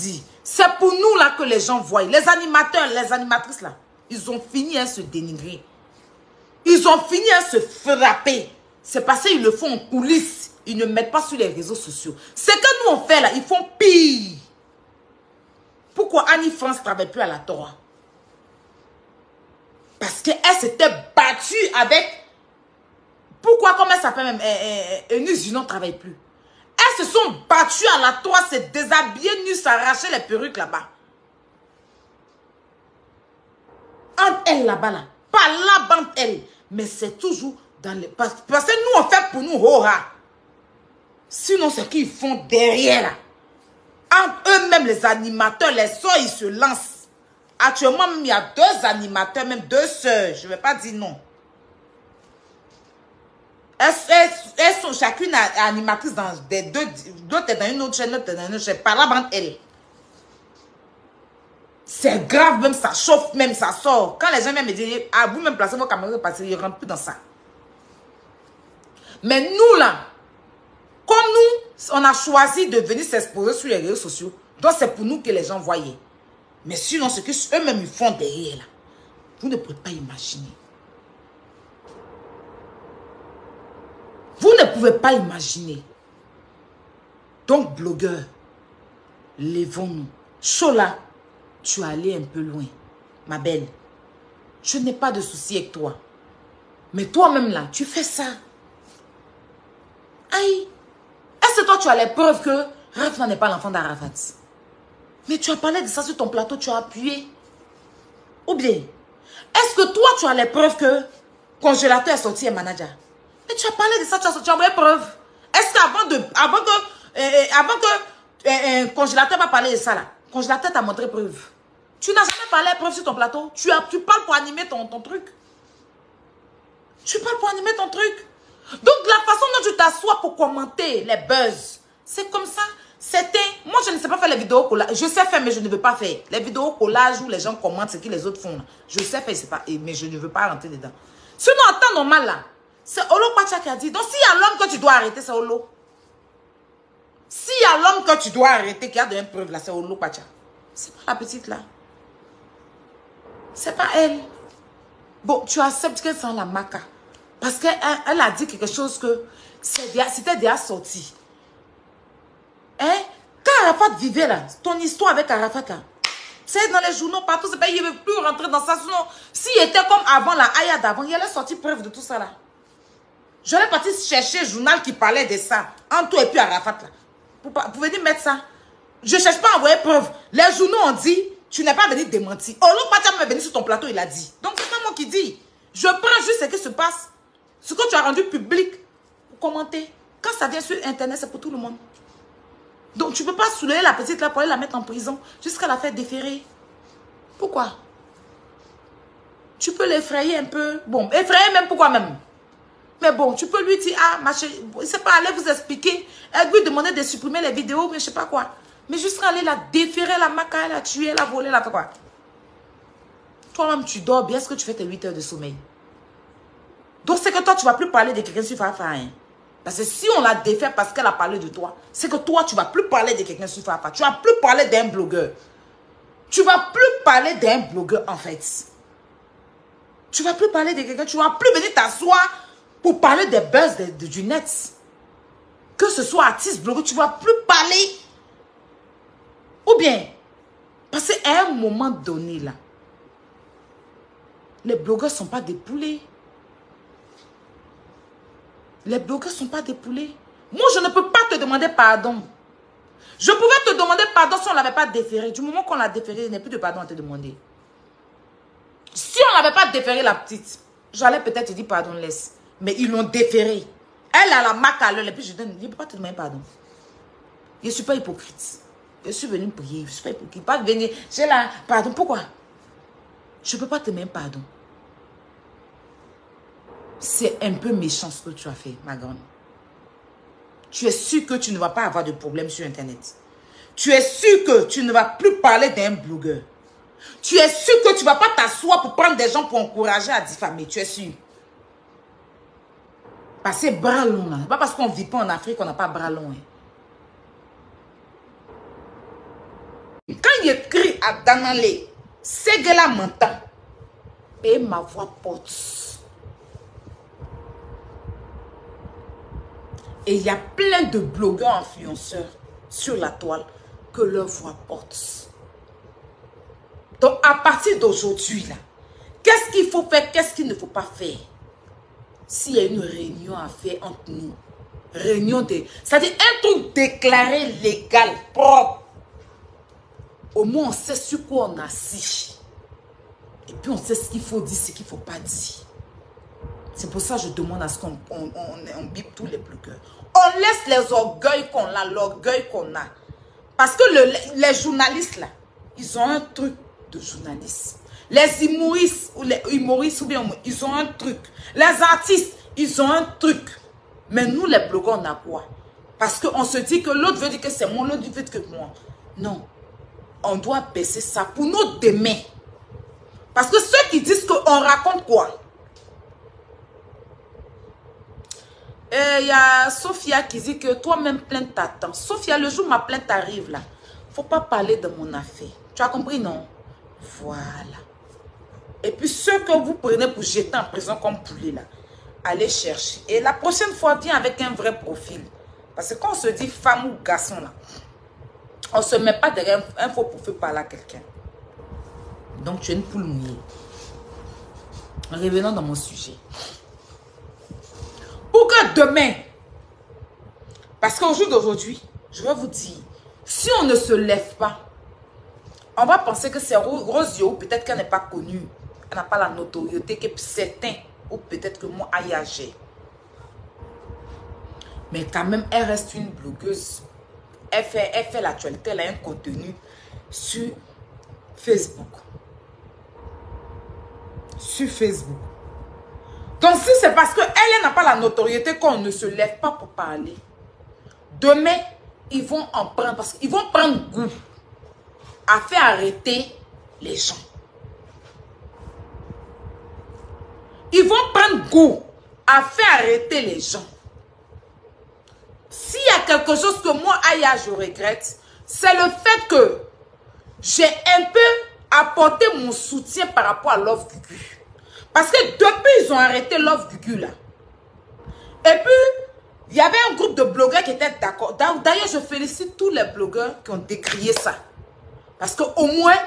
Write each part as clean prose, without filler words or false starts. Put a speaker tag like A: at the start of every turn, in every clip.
A: dit. C'est pour nous là que les gens voient. Les animateurs, les animatrices là, ils ont fini à se dénigrer. Ils ont fini à se frapper. C'est parce qu'ils le font en coulisses. Ils ne mettent pas sur les réseaux sociaux. Ce que nous on fait là, ils font pire. Pourquoi Annie France ne travaille plus à la Torah? Parce qu'elle s'était battue avec... Pourquoi, comment elle s'appelle même? Eunice Junon ne travaille plus. Elles se sont battues à la Torah, se déshabiller, nues, s'arracher les perruques là-bas. Entre elles là-bas, là. Pas là-bas entre elles. Mais c'est toujours dans les... Parce que nous, on fait pour nous, hora. Sinon, ce qu'ils font derrière, là. Entre eux-mêmes, les animateurs, les soeurs, ils se lancent. Actuellement, il y a 2 animateurs, même 2 soeurs. Je ne vais pas dire non. Elles sont chacune animatrice dans des 2. L'autre est dans une autre chaîne, l'autre est dans une autre chaîne. Par là, entre elles. C'est grave, même ça chauffe, même ça sort. Quand les gens viennent me dire, à vous même placez vos caméras parce qu'ils ne rentrent plus dans ça. Mais nous, là, comme nous, on a choisi de venir s'exposer sur les réseaux sociaux, donc c'est pour nous que les gens voyaient. Mais sinon, ce que eux-mêmes ils font derrière, là, vous ne pouvez pas imaginer. Vous ne pouvez pas imaginer. Donc, blogueur, levons-nous. Chola, tu es allé un peu loin, ma belle. Je n'ai pas de souci avec toi. Mais toi-même là, tu fais ça. Aïe. Est-ce que toi, tu as les preuves que Rafna n'est pas l'enfant d'Arafat? Mais tu as parlé de ça sur ton plateau, tu as appuyé. Ou bien, est-ce que toi, tu as les preuves que congélateur est sorti un manager? Mais tu as parlé de ça, tu as envoyé preuve. Est-ce qu'avant que congélateur va parler de ça là, congélateur t'a montré preuve? Tu n'as jamais parlé de preuve sur ton plateau. Tu parles pour animer ton truc. Tu parles pour animer ton truc. Donc la façon dont tu t'assois pour commenter les buzz, c'est comme ça. Moi je ne sais pas faire les vidéos collages. Je sais faire mais je ne veux pas faire. Les vidéos collages où les gens commentent ce que les autres font. Là. Je sais faire, mais je ne veux pas rentrer dedans. Sinon en temps normal là, c'est Olo Pacha qui a dit. Donc s'il y a l'homme que tu dois arrêter, c'est Olo. S'il y a l'homme que tu dois arrêter, qui a de preuve là, c'est Olo Pacha. C'est pas la petite là. C'est pas elle. Bon, tu acceptes qu'elle sent la maca. Parce qu'elle a dit quelque chose que c'était déjà sorti. Hein? Quand Arafat vivait là, ton histoire avec Arafat là, c'est dans les journaux partout, c'est pas, il ne veut plus rentrer dans ça. Sinon, s'il était comme avant la Aya d'avant, il allait sortir preuve de tout ça là. J'allais partir chercher un journal qui parlait de ça. En tout et puis Arafat là. Vous pouvez dire mettre ça. Je ne cherche pas à envoyer preuve. Les journaux ont dit, tu n'es pas venu démentir. Oh, l'autre Pacha m'est venu sur ton plateau, il a dit. Donc c'est pas moi qui dis. Je prends juste ce qui se passe. Ce que tu as rendu public pour commenter. Quand ça vient sur Internet, c'est pour tout le monde. Donc, tu ne peux pas soulever la petite là pour aller la mettre en prison jusqu'à la faire déférer. Pourquoi? Tu peux l'effrayer un peu. Bon, effrayer même pourquoi même? Mais bon, tu peux lui dire, ah, ma chérie, il ne sait pas aller vous expliquer. Elle lui demander de supprimer les vidéos, mais je ne sais pas quoi. Mais jusqu'à aller la déférer, la maca, la tuer, la voler, la faire quoi? Toi-même, tu dors bien. Est-ce que tu fais tes 8 heures de sommeil? Donc, c'est que toi, tu ne vas plus parler de quelqu'un sur Fafa. Hein? Parce que si on l'a défait parce qu'elle a parlé de toi, c'est que toi, tu ne vas plus parler de quelqu'un sur Fafa. Tu ne vas plus parler d'un blogueur. Tu ne vas plus parler d'un blogueur, en fait. Tu ne vas plus parler de quelqu'un. Tu ne vas plus venir t'asseoir pour parler des buzz du net. Que ce soit artiste, blogueur, tu ne vas plus parler. Ou bien, parce qu'à un moment donné, là, les blogueurs ne sont pas des poulets. Les blogueurs ne sont pas des poulets. Moi, je ne peux pas te demander pardon. Je pouvais te demander pardon si on ne l'avait pas déféré. Du moment qu'on l'a déféré, il n'y a plus de pardon à te demander. Si on n'avait pas déféré la petite, j'allais peut-être te dire pardon, laisse. Mais ils l'ont déféré. Elle a la marque à l'heure. Et puis je ne peux pas te demander pardon. Je ne suis pas hypocrite. Je suis venue prier. Je ne suis pas hypocrite. Pas venir. J'ai la pardon. Pourquoi? Je ne peux pas te demander pardon. C'est un peu méchant ce que tu as fait, ma grande. Tu es sûr que tu ne vas pas avoir de problème sur Internet. Tu es sûr que tu ne vas plus parler d'un blogueur. Tu es sûr que tu ne vas pas t'asseoir pour prendre des gens pour encourager à diffamer. Tu es sûr. Parce que bras long, là. Pas parce qu'on ne vit pas en Afrique qu'on n'a pas bras long. Hein. il écrit à Danale, c'est que la m'entend. Et ma voix porte. Et il y a plein de blogueurs influenceurs sur la toile que leur voix porte. Donc, à partir d'aujourd'hui, là, qu'est-ce qu'il faut faire, qu'est-ce qu'il ne faut pas faire? S'il y a une réunion à faire entre nous, réunion de... c'est-à-dire un truc déclaré légal, propre. Au moins, on sait sur quoi on est assis. Et puis, on sait ce qu'il faut dire, ce qu'il ne faut pas dire. C'est pour ça que je demande à ce qu'on bip tous les blogueurs. On laisse les orgueils qu'on a, l'orgueil qu'on a. Parce que les journalistes, là, ils ont un truc de journalistes. Les humoristes, ou bien, ils ont un truc. Les artistes, ils ont un truc. Mais nous, les blogueurs, on a quoi? Parce qu'on se dit que l'autre veut dire que c'est moi, l'autre veut dire que moi. Non. On doit baisser ça pour nos demain. Parce que ceux qui disent qu'on raconte quoi? Il y a Sophia qui dit que toi-même plainte t'attends. Sophia, le jour où ma plainte arrive là, faut pas parler de mon affaire. Tu as compris, non? Voilà. Et puis ceux que vous prenez pour jeter en prison comme poulet là, allez chercher. Et la prochaine fois, viens avec un vrai profil. Parce que quand on se dit femme ou garçon là, on ne se met pas derrière un faux profil parler à quelqu'un. Donc tu es une poule mouillée. Revenons dans mon sujet. Pour que demain, parce qu'au jour d'aujourd'hui, je vais vous dire, si on ne se lève pas, on va penser que c'est Rosio, peut-être qu'elle n'est pas connue, elle n'a pas la notoriété que certains, ou peut-être que moi, Ayagé. Mais quand même, elle reste une blogueuse. Elle fait l'actualité, elle a un contenu sur Facebook. Sur Facebook. Donc, si c'est parce qu'elle n'a pas la notoriété qu'on ne se lève pas pour parler, demain, ils vont en prendre, parce qu'ils vont prendre goût à faire arrêter les gens. Ils vont prendre goût à faire arrêter les gens. S'il y a quelque chose que moi, Aya, je regrette, c'est le fait que j'ai un peu apporté mon soutien par rapport à Love Gugu. Parce que depuis, ils ont arrêté Love Gugu là. Et puis, il y avait un groupe de blogueurs qui étaient d'accord. D'ailleurs, je félicite tous les blogueurs qui ont décrié ça. Parce qu'au moins,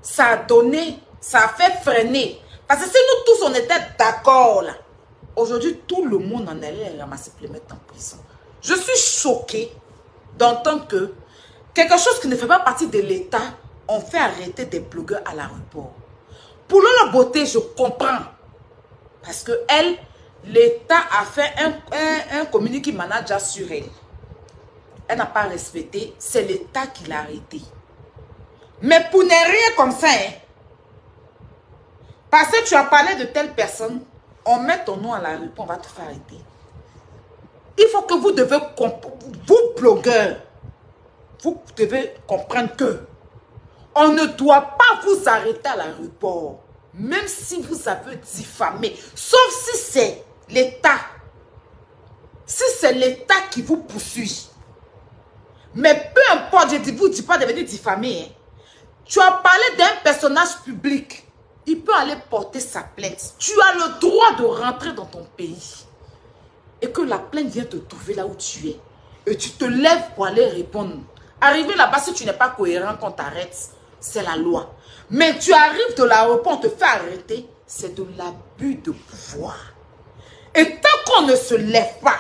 A: ça a donné, ça a fait freiner. Parce que si nous tous, on était d'accord là, aujourd'hui, tout le monde en allait les ramasser pour les mettre en prison. Je suis choquée d'entendre que quelque chose qui ne fait pas partie de l'État, on fait arrêter des blogueurs à l'aéroport. Pour Lola Beauté, je comprends. Parce que elle, l'État a fait un communiqué manager sur elle. Elle n'a pas respecté. C'est l'État qui l'a arrêté. Mais pour ne rien comme ça, hein, parce que tu as parlé de telle personne, on met ton nom à la rue, on va te faire arrêter. Il faut que vous devez comprendre, vous blogueurs, vous devez comprendre que on ne doit pas vous arrêter à l'aéroport, même si vous avez diffamé, sauf si c'est l'État. Si c'est l'État qui vous poursuit. Mais peu importe, je ne vous dis pas de venir diffamer. Hein. Tu as parlé d'un personnage public. Il peut aller porter sa plainte. Tu as le droit de rentrer dans ton pays. Et que la plainte vient te trouver là où tu es. Et tu te lèves pour aller répondre. Arriver là-bas, si tu n'es pas cohérent, qu'on t'arrête, c'est la loi. Mais tu arrives de l'aéroport, on te fait arrêter, c'est de l'abus de pouvoir. Et tant qu'on ne se lève pas,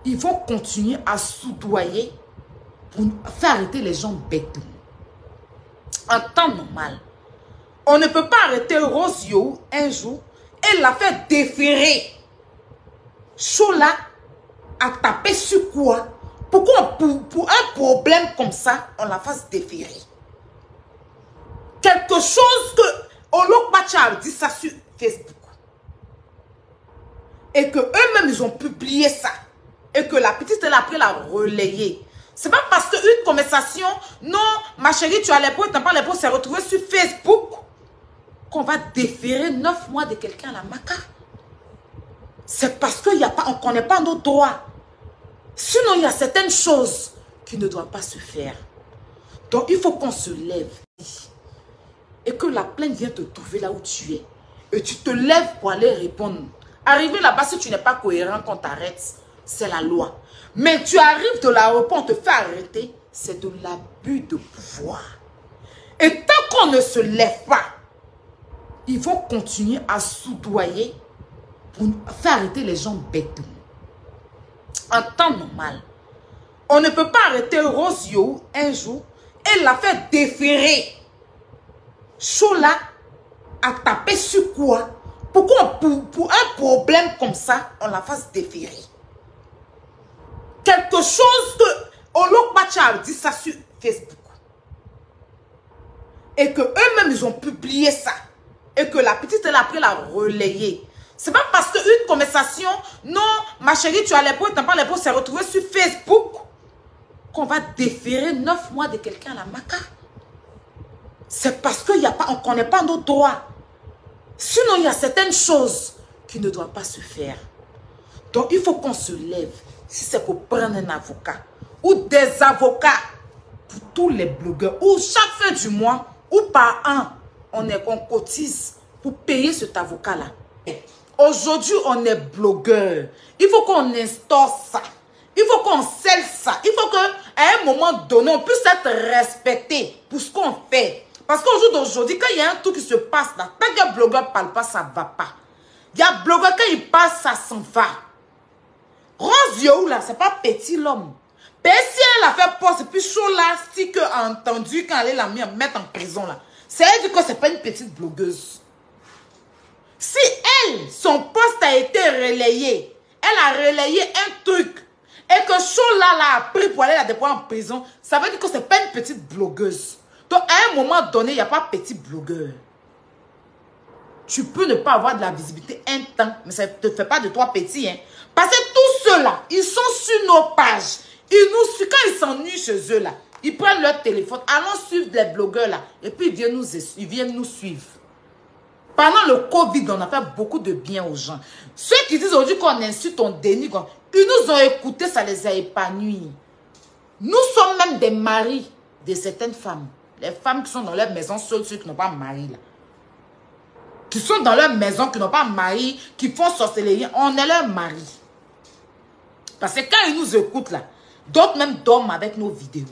A: ils vont continuer à soudoyer pour faire arrêter les gens bêtement. En temps normal, on ne peut pas arrêter Rosio un jour et la faire déférer. Chola a tapé sur quoi? Pourquoi pour un problème comme ça, on la fasse déférer? Quelque chose que Olof Bacha a dit ça sur Facebook. Et que eux-mêmes, ils ont publié ça. Et que la petite, elle a pris la relayer. C'est pas parce qu'une conversation, non, ma chérie, tu as les points, tu n'as pas les points, s'est retrouvé sur Facebook, qu'on va déférer 9 mois de quelqu'un à la maca. C'est parce qu'on ne connaît pas nos droits. Sinon, il y a certaines choses qui ne doivent pas se faire. Donc, il faut qu'on se lève. Et que la plainte vienne te trouver là où tu es. Et tu te lèves pour aller répondre. Arriver là-bas, si tu n'es pas cohérent, qu'on t'arrête, c'est la loi. Mais tu arrives de l'aéroport, on te fait arrêter, c'est de l'abus de pouvoir. Et tant qu'on ne se lève pas, ils vont continuer à soudoyer pour faire arrêter les gens bêtement. En temps normal, on ne peut pas arrêter Rose Yo un jour et la faire déférer. Chola a tapé sur quoi? Pourquoi pour un problème comme ça, on la fasse déférer? Quelque chose que Olo Bacha a dit ça sur Facebook. Et que eux-mêmes, ils ont publié ça. Et que la petite, elle a pris la relayer. C'est pas parce qu'une conversation, non, ma chérie, tu as les pots, tu n'as pas les pots, s'est retrouvé sur Facebook, qu'on va déférer 9 mois de quelqu'un à la maca. C'est parce qu'on ne connaît pas nos droits. Sinon, il y a certaines choses qui ne doivent pas se faire. Donc, il faut qu'on se lève. Si c'est pour prendre un avocat ou des avocats pour tous les blogueurs, ou chaque fin du mois, ou par an, on cotise pour payer cet avocat-là. Aujourd'hui, on est blogueur. Il faut qu'on instaure ça. Il faut qu'on scelle ça. Il faut qu'à un moment donné, on puisse être respecté pour ce qu'on fait. Parce qu'au jour d'aujourd'hui, quand il y a un truc qui se passe là, tant qu'un blogueur ne parle pas, ça ne va pas. Il y a un blogueur, quand il parle, ça s'en va. Rose Yo là, c'est pas petit l'homme. Mais si elle a fait poste, et puis chaud là, si que a entendu quand elle l'a mettre en prison là, c'est elle dit que c'est pas une petite blogueuse. Si elle, son poste a été relayé, elle a relayé un truc, et que chaud là l'a pris pour aller la déposer en prison, ça veut dire que c'est pas une petite blogueuse. Donc à un moment donné, il n'y a pas petit blogueur. Tu peux ne pas avoir de la visibilité un temps, mais ça ne te fait pas de toi petit. Hein. Parce que tous ceux-là, ils sont sur nos pages. Ils nous suivent. Quand ils s'ennuient chez eux, là, ils prennent leur téléphone. Allons suivre les blogueurs, là. Et puis, ils viennent nous suivre. Pendant le Covid, on a fait beaucoup de bien aux gens. Ceux qui disent aujourd'hui qu'on insulte, on dénigre, ils nous ont écoutés, ça les a épanouis. Nous sommes même des maris de certaines femmes. Les femmes qui sont dans leur maison seules, ceux qui n'ont pas de mari, là. Qui sont dans leur maison, qui n'ont pas de mari, qui font sorcellerie, on est leur mari. Parce que quand ils nous écoutent là, d'autres même dorment avec nos vidéos.